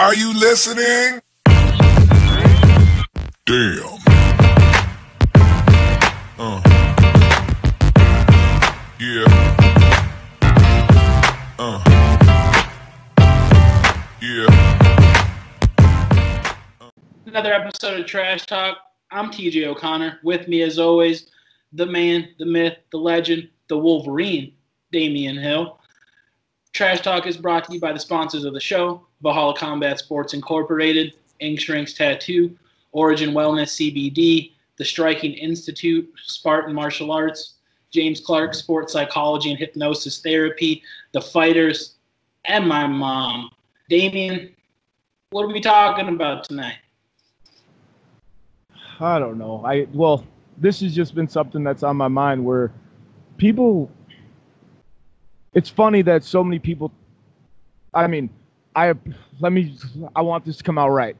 Are you listening? Damn. Yeah. Yeah. Another episode of Trash Talk. I'm TJ O'Connor. With me, as always, the man, the myth, the legend, the Wolverine, Damion Hill. Trash Talk is brought to you by the sponsors of the show: Valhalla Combat Sports Incorporated, Ink Shrinks Tattoo, Origin Wellness CBD, the Striking Institute, Spartan Martial Arts, James Clark Sports Psychology and Hypnosis Therapy, the Fighters, and my mom. Damion, what are we talking about tonight? I don't know. Well, this has just been something that's on my mind where people, it's funny that so many people, I want this to come out right.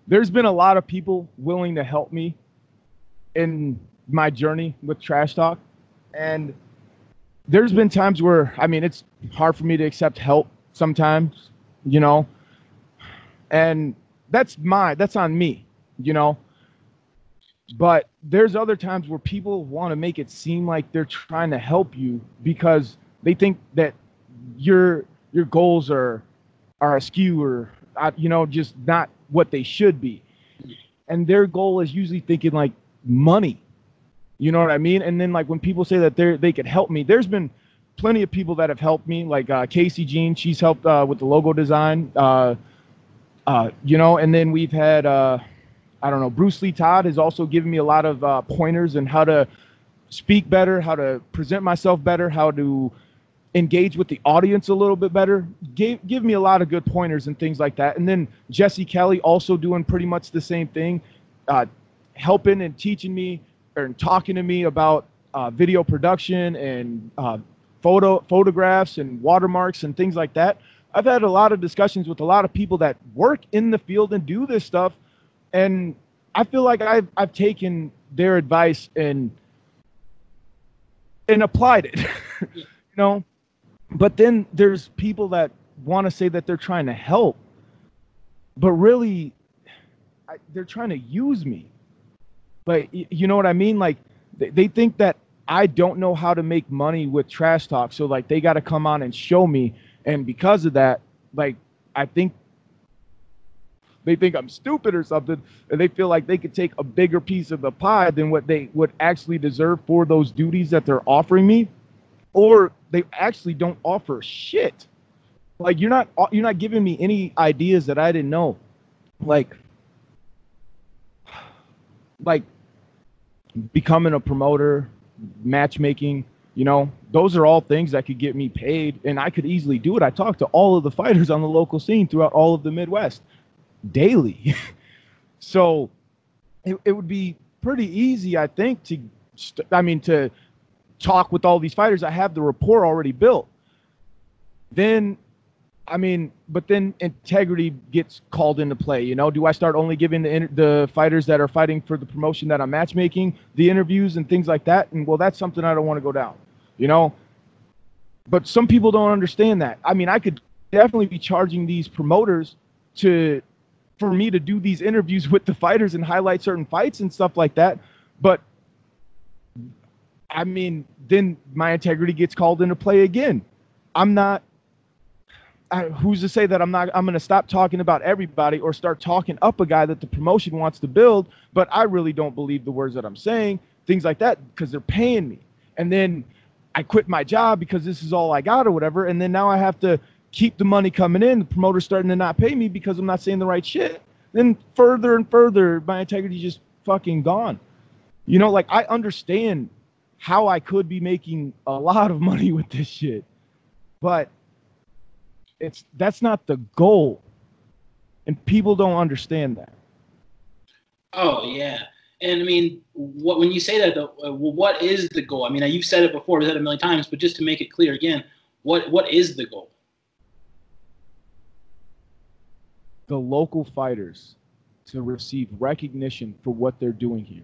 There's been a lot of people willing to help me in my journey with Trash Talk. And there's been times where, it's hard for me to accept help sometimes, and that's on me, But there's other times where people want to make it seem like they're trying to help you because they think that your goals are askew or, just not what they should be. And their goal is usually thinking like money. You know what I mean? And then like when people say that they could help me, there's been plenty of people that have helped me, like Casey Jean, she's helped with the logo design, and then we've had, Bruce Lee Todd has also given me a lot of pointers on how to speak better, how to present myself better, how to engage with the audience a little bit better, give me a lot of good pointers and things like that. And then Jesse Kelly also doing pretty much the same thing, helping and teaching me and talking to me about video production and photographs and watermarks and things like that. I've had a lot of discussions with a lot of people that work in the field and do this stuff, and I feel like I've taken their advice and applied it, But then there's people that want to say that they're trying to help, but really they're trying to use me. Like, you know what I mean? Like, they think that I don't know how to make money with Trash Talk, so like they got to come on and show me. And because of that, like, I think they think I'm stupid or something, and they feel like they could take a bigger piece of the pie than what they would actually deserve for those duties that they're offering me, or they actually don't offer shit. Like, you're not giving me any ideas that I didn't know, like becoming a promoter, matchmaking, those are all things that could get me paid, and I could easily do it. I talk to all of the fighters on the local scene throughout all of the Midwest daily. So it would be pretty easy, I think, to talk with all these fighters. I have the rapport already built. But then integrity gets called into play. Do I start only giving the fighters that are fighting for the promotion that I'm matchmaking the interviews and things like that? And well, that's something I don't want to go down, But some people don't understand that. I could definitely be charging these promoters for me to do these interviews with the fighters and highlight certain fights and stuff like that. But then my integrity gets called into play again. Who's to say that I'm going to stop talking about everybody or start talking up a guy that the promotion wants to build, but I really don't believe the words that I'm saying, things like that, because they're paying me. And then I quit my job because this is all I got or whatever. And then now I have to keep the money coming in. The promoter's starting to not pay me because I'm not saying the right shit. Then further and further, my integrity just fucking gone. Like, I understand how I could be making a lot of money with this shit, but that's not the goal, and people don't understand that. Oh yeah, and when you say that though, what is the goal? You've said it before, we've said it a million times, but just to make it clear again, what is the goal? The local fighters to receive recognition for what they're doing here.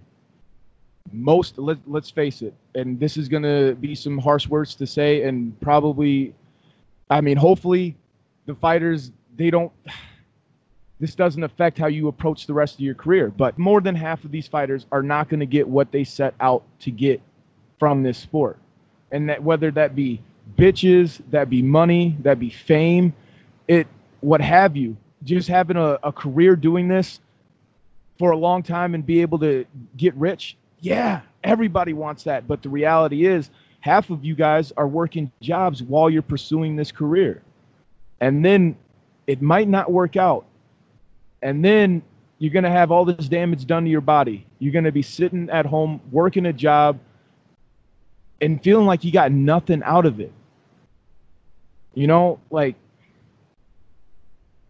Let's face it, and this is going to be some harsh words to say, and probably, hopefully the fighters, they don't, this doesn't affect how you approach the rest of your career. But more than half of these fighters are not going to get what they set out to get from this sport. And that whether that be bitches, that be money, that be fame, what have you, just having a career doing this for a long time and be able to get rich. Yeah, everybody wants that. But the reality is half of you guys are working jobs while you're pursuing this career. And then it might not work out. And then you're going to have all this damage done to your body. You're going to be sitting at home working a job and feeling like you got nothing out of it. You know, like,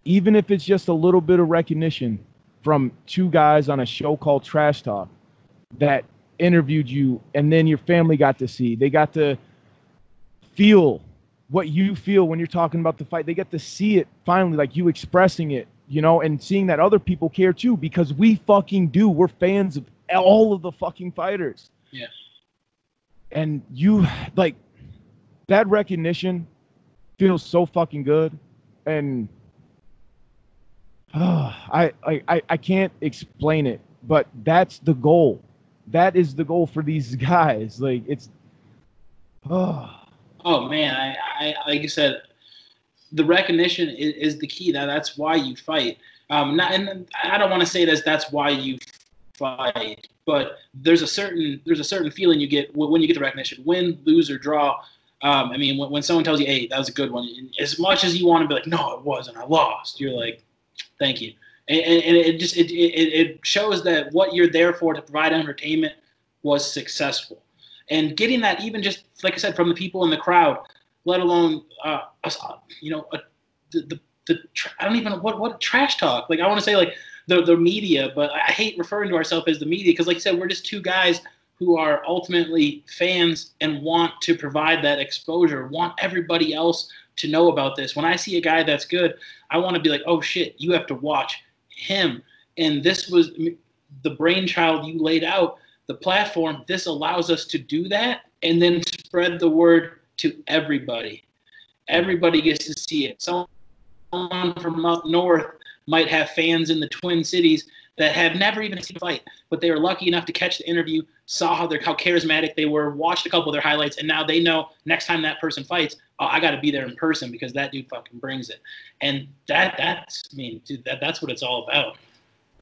even if it's just a little bit of recognition from two guys on a show called Trash Talk that interviewed you, and then your family got to see. They got to feel what you feel when you're talking about the fight. They get to see it finally, like you expressing it, you know, and seeing that other people care too, because we fucking do. We're fans of all of the fucking fighters. Yeah. And you, like, that recognition feels so fucking good. And I can't explain it, but that's the goal. That is the goal for these guys. Like, it's Oh man, I like you said, the recognition is the key. That's why you fight. And I don't want to say that's why you fight, but there's a certain feeling you get when you get the recognition, win, lose, or draw. I mean, when someone tells you, "Hey, that was a good one," as much as you want to be like, "No, it wasn't. I lost," you're like, "Thank you." And it shows that what you're there for, to provide entertainment, was successful. And getting that, even just like I said, from the people in the crowd, let alone I don't even know what trash talk. Like, I want to say like the media, but I hate referring to ourselves as the media, because like I said, we're just two guys who are ultimately fans and want to provide that exposure, want everybody else to know about this. When I see a guy that's good, I want to be like, oh shit, you have to watch him. And this was the brainchild you laid out, the platform. This allows us to do that and then spread the word to everybody. Everybody gets to see it. Someone from up north might have fans in the Twin Cities that have never even seen a fight, but they were lucky enough to catch the interview, saw how charismatic they were, watched a couple of their highlights, and now they know next time that person fights, oh, I got to be there in person because that dude fucking brings it. And that's what it's all about.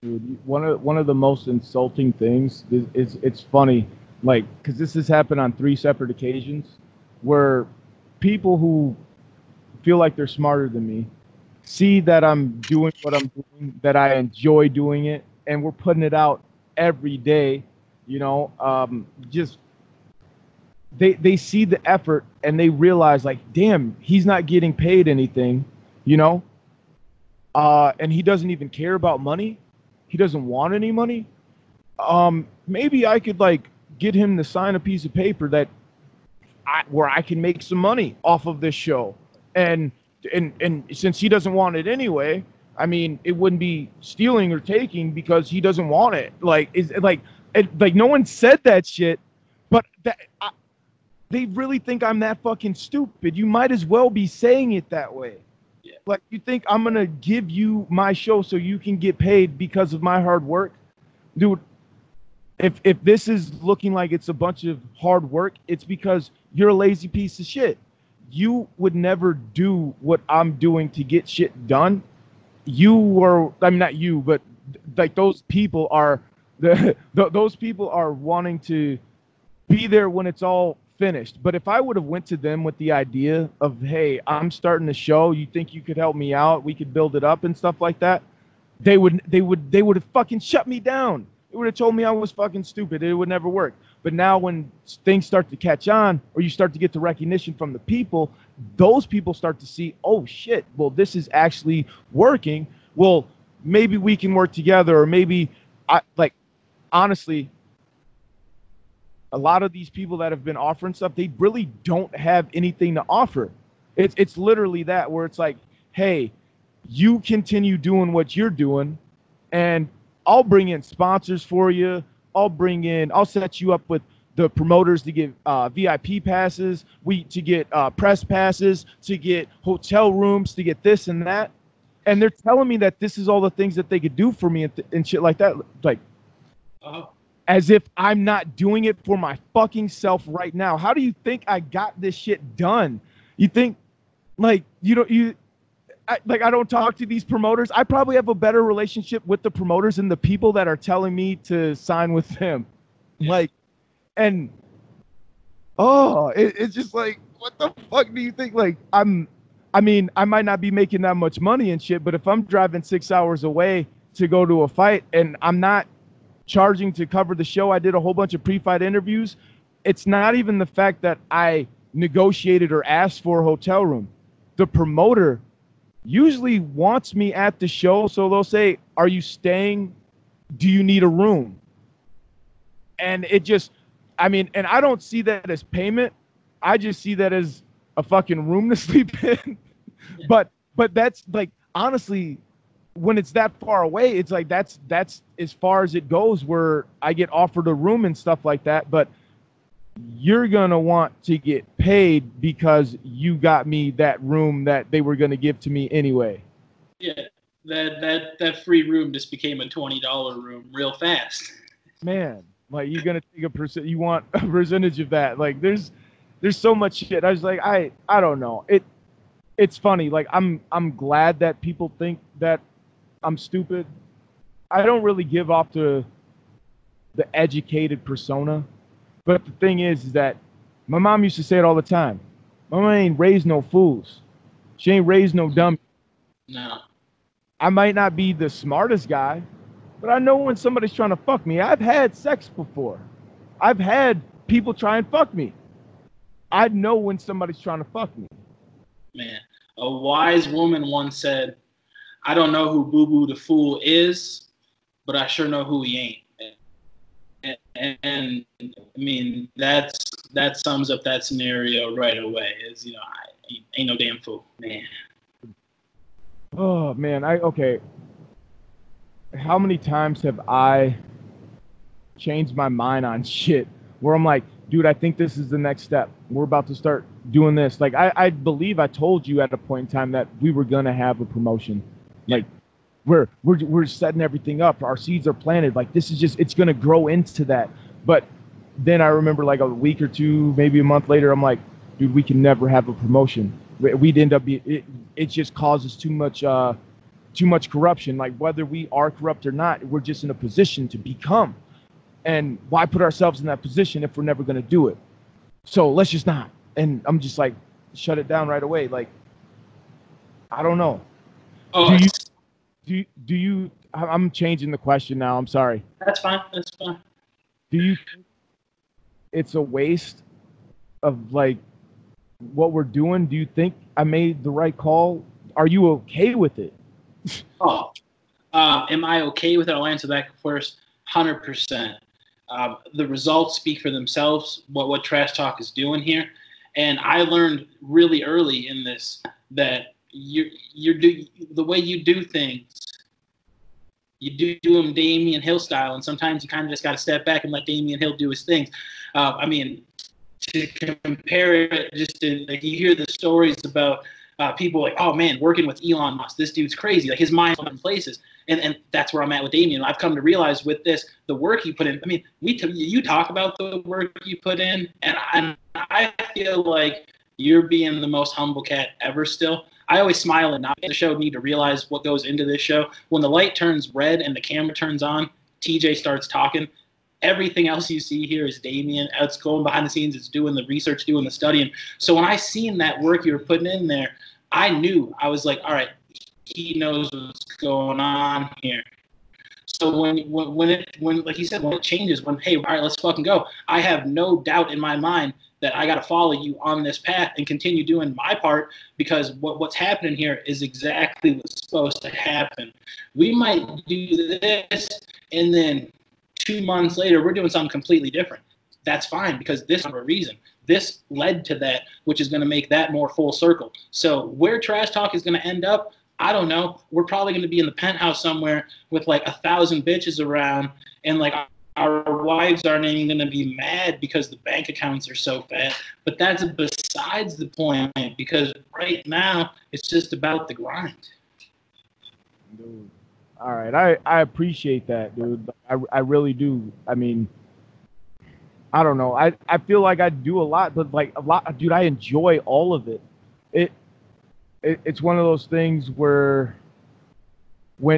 Dude, one of the most insulting things is it's funny, like, because this has happened on 3 separate occasions where people who feel like they're smarter than me see that I'm doing what I'm doing, that I enjoy doing it, and we're putting it out every day, you know, just they see the effort and they realize, like, damn, he's not getting paid anything, you know, and he doesn't even care about money. He doesn't want any money. Maybe I could, like, get him to sign a piece of paper that where I can make some money off of this show. And since he doesn't want it anyway, I mean, it wouldn't be stealing or taking because he doesn't want it. Like, like no one said that shit, but they really think I'm that fucking stupid. You might as well be saying it that way. Yeah. Like, you think I'm gonna give you my show so you can get paid because of my hard work? Dude, if this is looking like it's a bunch of hard work, it's because you're a lazy piece of shit. You would never do what I'm doing to get shit done. Not you, but like those people are those people are wanting to be there when it's all finished. But if I would have went to them with the idea of, hey, I'm starting the show, you think you could help me out, we could build it up and stuff like that, they would have fucking shut me down. They would have told me I was fucking stupid. It would never work. But now when things start to catch on, or you start to get the recognition from the people, those people start to see, oh shit, well, this is actually working. Well, maybe we can work together, or maybe honestly, a lot of these people that have been offering stuff, they really don't have anything to offer. It's literally that, where it's like, hey, you continue doing what you're doing, and I'll bring in sponsors for you. I'll set you up with the promoters to get VIP passes, to get press passes, to get hotel rooms, to get this and that. and they're telling me that this is all the things that they could do for me and shit like that. Like, as if I'm not doing it for my fucking self right now. How do you think I got this shit done? You think, like, I don't talk to these promoters. I probably have a better relationship with the promoters and the people that are telling me to sign with them. Like, and it's just like, what the fuck do you think? Like, I might not be making that much money and shit, but if I'm driving 6 hours away to go to a fight and I'm not charging to cover the show, I did a whole bunch of pre-fight interviews. It's not even the fact that I negotiated or asked for a hotel room. The promoter usually wants me at the show, so they'll say, are you staying? Do you need a room? And it just, and I don't see that as payment. I just see that as a fucking room to sleep in. but that's like, honestly, when it's that far away, it's like that's as far as it goes, where I get offered a room and stuff like that. But you're gonna want to get paid because you got me that room that they were gonna give to me anyway. Yeah, that free room just became a $20 room real fast. Man, like, you're gonna take you want a percentage of that. Like, there's so much shit. I was like, I don't know. It's funny. Like, I'm glad that people think that I'm stupid. I don't really give off the educated persona. But the thing is that my mom used to say it all the time. My mom ain't raised no fools. She ain't raised no dummies. No. I might not be the smartest guy, but I know when somebody's trying to fuck me. I've had sex before. I've had people try and fuck me. I know when somebody's trying to fuck me. Man, a wise woman once said, I don't know who Boo Boo the Fool is, but I sure know who he ain't. And that sums up that scenario right away. Is I ain't no damn fool, man. Oh man, okay. How many times have I changed my mind on shit where I'm like, dude, I think this is the next step. We're about to start doing this. Like, I believe I told you at a point in time that we were gonna have a promotion. Like, we're setting everything up. Our seeds are planted. Like, this is just, it's going to grow into that. But then I remember, like, a week or two, maybe a month later, I'm like, dude, we can never have a promotion. We'd end up it just causes too much corruption. Like, whether we are corrupt or not, we're just in a position to become. And why put ourselves in that position if we're never going to do it? So let's just not. And I'm just like, shut it down right away. Like, I don't know. Oh, Do you? I'm changing the question now. I'm sorry. That's fine. Do you think it's a waste of, like, what we're doing? Do you think I made the right call? Are you okay with it? Am I okay with it? I'll answer that first. 100%. The results speak for themselves. What Trash Talk is doing here, and I learned really early in this that the way you do things, you do them Damion Hill style, and sometimes you kind of just got to step back and let Damion Hill do his things. To compare it, just to, like, you hear the stories about people like, oh man, working with Elon Musk, this dude's crazy, like his mind's in places, and that's where I'm at with Damion. I've come to realize with this, the work you put in. You talk about the work you put in, and I feel like you're being the most humble cat ever still. I always smile and nod. The show need to realize what goes into this show. When the light turns red and the camera turns on, TJ starts talking. Everything else you see here is Damion. It's going behind the scenes. It's doing the research, doing the studying. So when I seen that work you were putting in there, I knew. I was like, all right, he knows what's going on here. So when like you said, when it changes, hey, all right, let's fucking go. I have no doubt in my mind that I got to follow you on this path and continue doing my part, because what's happening here is exactly what's supposed to happen. We might do this, and then 2 months later, we're doing something completely different. That's fine, because this is for a reason. This led to that, which is going to make that more full circle. So where Trash Talk is going to end up, I don't know. We're probably going to be in the penthouse somewhere with like 1,000 bitches around, and like our wives aren't even going to be mad because the bank accounts are so fat. But that's besides the point, because right now it's just about the grind. Dude. All right. I appreciate that, dude. I really do. I mean, I don't know. I feel like I do a lot, but like a lot, dude, I enjoy all of it. It, it's one of those things where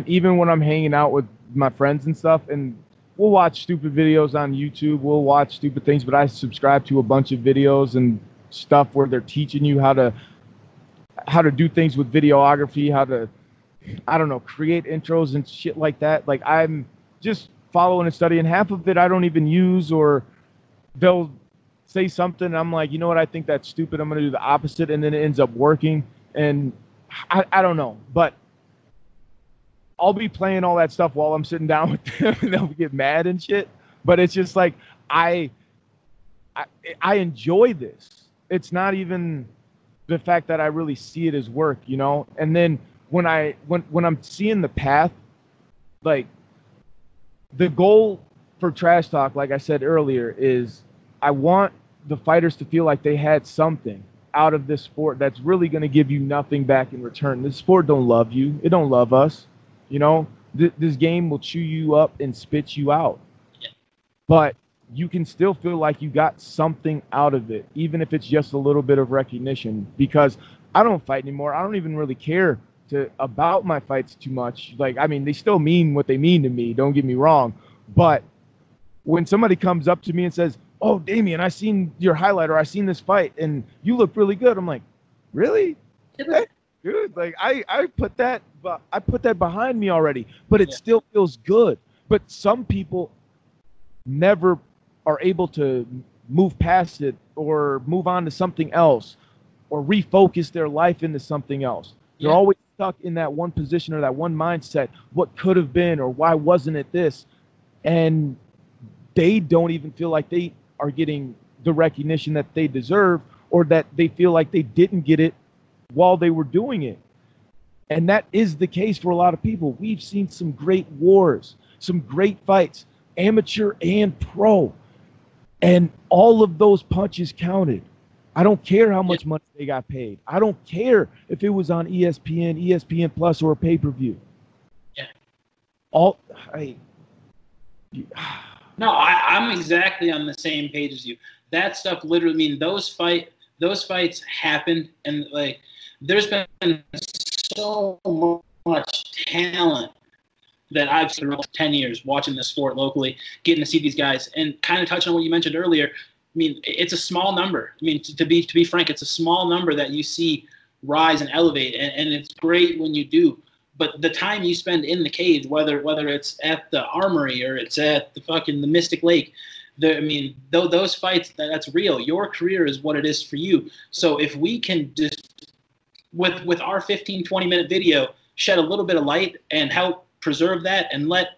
even when I'm hanging out with my friends and stuff, and we'll watch stupid videos on YouTube, we'll watch stupid things, but I subscribe to a bunch of videos and stuff where they're teaching you how to do things with videography, how to, I don't know, create intros and shit like that. Like, I'm just following and studying. Half of it I don't even use, or they'll say something and I'm like, you know what, I think that's stupid, I'm going to do the opposite, and then it ends up working. And I don't know, but I'll be playing all that stuff while I'm sitting down with them and they'll get mad and shit. But it's just like, I enjoy this. It's not even the fact that I really see it as work, you know? And then when I'm seeing the path, like, the goal for Trash Talk, like I said earlier, is I want the fighters to feel like they had something out of this sport that's really going to give you nothing back in return. This sport don't love you. It don't love us. You know, this game will chew you up and spit you out. Yeah. But you can still feel like you got something out of it, even if it's just a little bit of recognition. Because I don't fight anymore. I don't even really care about my fights too much. Like, I mean, they still mean what they mean to me. Don't get me wrong. But when somebody comes up to me and says, "Oh, Damion, I seen your highlight, or I seen this fight and you look really good," I'm like, really? Hey, dude, like I put that behind me already, but it still feels good. But some people never are able to move past it or move on to something else or refocus their life into something else. They're always stuck in that one position or that one mindset. What could have been, or why wasn't it this? And they don't even feel like they are getting the recognition that they deserve, or that they feel like they didn't get it while they were doing it. And that is the case for a lot of people. We've seen some great wars, some great fights, amateur and pro. And all of those punches counted. I don't care how much money they got paid. I don't care if it was on ESPN, ESPN Plus, or a pay-per-view. Yeah. No, I'm exactly on the same page as you. That stuff literally, I mean, those fights happened, and like, there's been so much talent that I've seen for 10 years watching this sport locally, getting to see these guys, and kind of touching on what you mentioned earlier. I mean, it's a small number. I mean, to be frank, it's a small number that you see rise and elevate, and it's great when you do. But the time you spend in the cage, whether it's at the Armory or it's at the Mystic Lake, those fights, that's real. Your career is what it is for you. So if we can just, with our 15, 20-minute video, shed a little bit of light and help preserve that, and let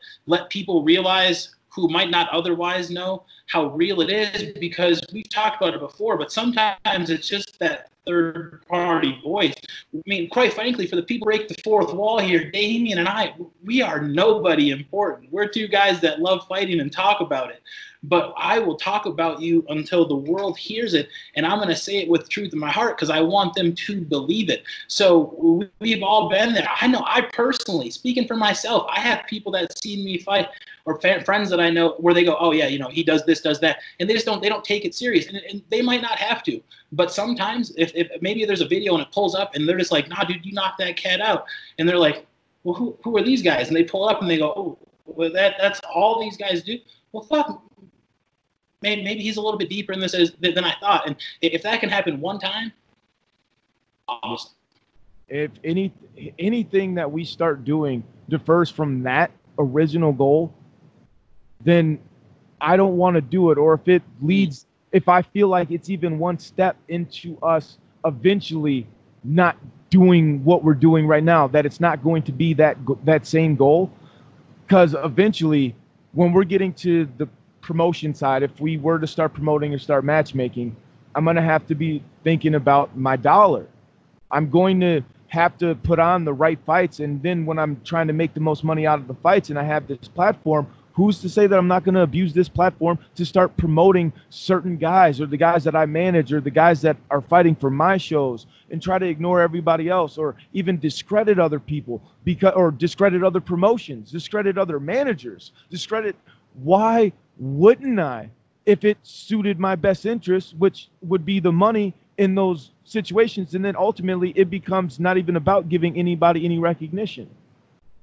people realize who might not otherwise know how real it is, because we've talked about it before, but sometimes it's just that third-party voice. I mean, quite frankly, for the people who break the fourth wall here, Damion and I, we are nobody important. We're two guys that love fighting and talk about it. But I will talk about you until the world hears it, and I'm going to say it with truth in my heart because I want them to believe it. So we've all been there. I know, I personally, speaking for myself, I have people that see me fight, or friends that I know, where they go, "Oh yeah, you know, he does this, does that," and they don't take it serious, and they might not have to. But sometimes, if maybe there's a video and it pulls up, and they're just like, "Nah, dude, you knocked that cat out," and they're like, "Well, who are these guys?" And they pull up and they go, "Oh, well, that's all these guys do." Well, fuck. Maybe he's a little bit deeper in this than I thought. And if that can happen one time, awesome. If anything that we start doing differs from that original goal, then I don't want to do it. Or if I feel like it's even one step into us eventually not doing what we're doing right now, that it's not going to be that same goal. Because eventually, when we're getting to the promotion side, if we were to start promoting or start matchmaking, I'm going to have to be thinking about my dollar. I'm going to have to put on the right fights, and then when I'm trying to make the most money out of the fights and I have this platform, Who's to say that I'm not going to abuse this platform to start promoting certain guys or the guys that I manage or the guys that are fighting for my shows and try to ignore everybody else or even discredit other people or discredit other promotions, discredit other managers, discredit. Why wouldn't I if it suited my best interest, which would be the money in those situations? And then ultimately it becomes not even about giving anybody any recognition.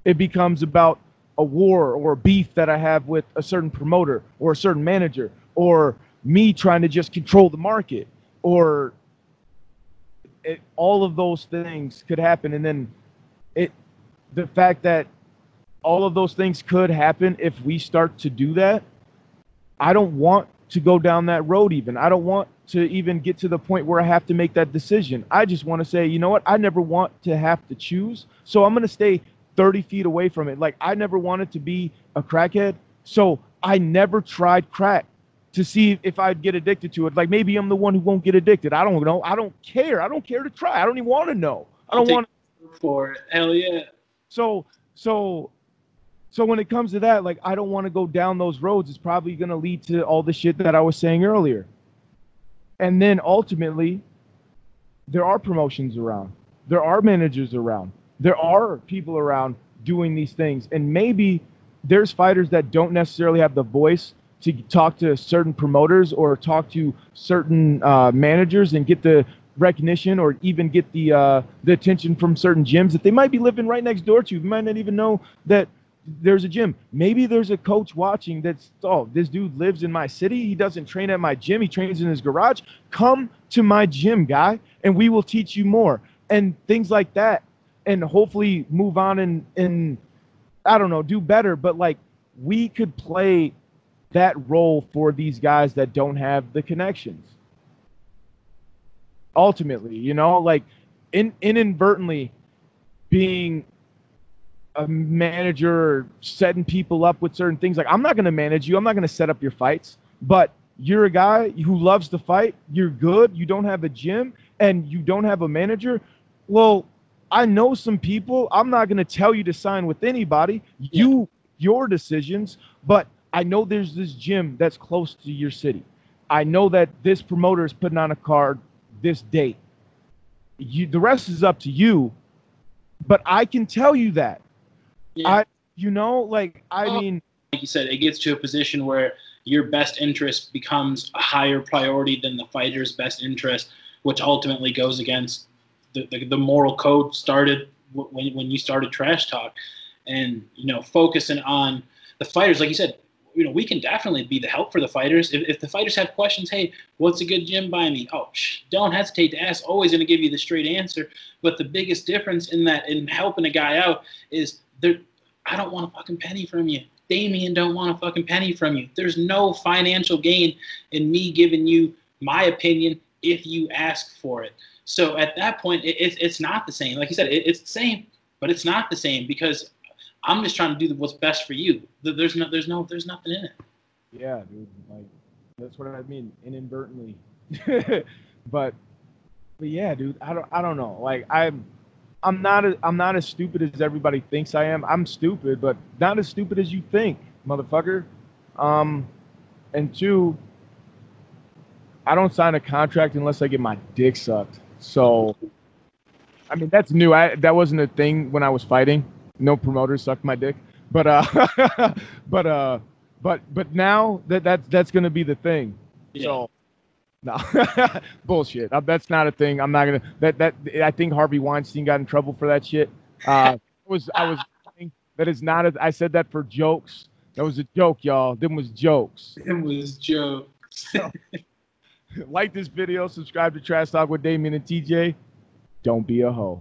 It becomes about a war or a beef that I have with a certain promoter or a certain manager, or me trying to just control the market, or all of those things could happen. And then the fact that all of those things could happen if we start to do that, I don't want to go down that road even. I don't want to even get to the point where I have to make that decision. I just want to say, you know what? I never want to have to choose. So I'm going to stay 30 feet away from it. Like, I never wanted to be a crackhead. So I never tried crack to see if I'd get addicted to it. Like, maybe I'm the one who won't get addicted. I don't know. I don't care. I don't care to try. I don't even want to know. I don't want to. For it. Hell yeah. So when it comes to that, like, I don't want to go down those roads. It's probably going to lead to all the shit that I was saying earlier. And then ultimately, there are promotions around. There are managers around. There are people around doing these things. And maybe there's fighters that don't necessarily have the voice to talk to certain promoters or talk to certain managers and get the recognition or even get the attention from certain gyms that they might be living right next door to. You might not even know that there's a gym. Maybe there's a coach watching that's, oh, this dude lives in my city. He doesn't train at my gym. He trains in his garage. Come to my gym, guy, and we will teach you more. And things like that. And hopefully move on and I don't know, do better. But like, we could play that role for these guys that don't have the connections. Ultimately, you know, like inadvertently being a manager or setting people up with certain things. Like, I'm not going to manage you. I'm not going to set up your fights, but you're a guy who loves to fight. You're good. You don't have a gym and you don't have a manager. Well, I know some people. I'm not going to tell you to sign with anybody. Your decisions, but I know there's this gym that's close to your city. I know that this promoter is putting on a card this date. The rest is up to you, but I can tell you that. Yeah. I mean, like you said, it gets to a position where your best interest becomes a higher priority than the fighter's best interest, which ultimately goes against the moral code started when you started Trash Talk. And, you know, focusing on the fighters, like you said, you know, we can definitely be the help for the fighters. If the fighters have questions, hey, what's a good gym by me? Oh, don't hesitate to ask. Always going to give you the straight answer. But the biggest difference in helping a guy out is I don't want a fucking penny from you. Damion don't want a fucking penny from you. There's no financial gain in me giving you my opinion if you ask for it. So at that point, it's not the same. Like you said, it's the same, but it's not the same because I'm just trying to do what's best for you. There's nothing in it. Yeah, dude. Like, that's what I mean, inadvertently. but yeah, dude. I don't know. Like, I'm not as stupid as everybody thinks I am. I'm stupid, but not as stupid as you think, motherfucker. And two, I don't sign a contract unless I get my dick sucked. So, I mean, that's new. That wasn't a thing when I was fighting. No promoters sucked my dick. But but now that's gonna be the thing. Yeah. So, no, bullshit. That's not a thing. I'm not gonna. That I think Harvey Weinstein got in trouble for that shit. I was saying that is not. I said that for jokes. That was a joke, y'all. Them was jokes. It was jokes. Like this video. Subscribe to Trash Talk with Damion and TJ. Don't be a hoe.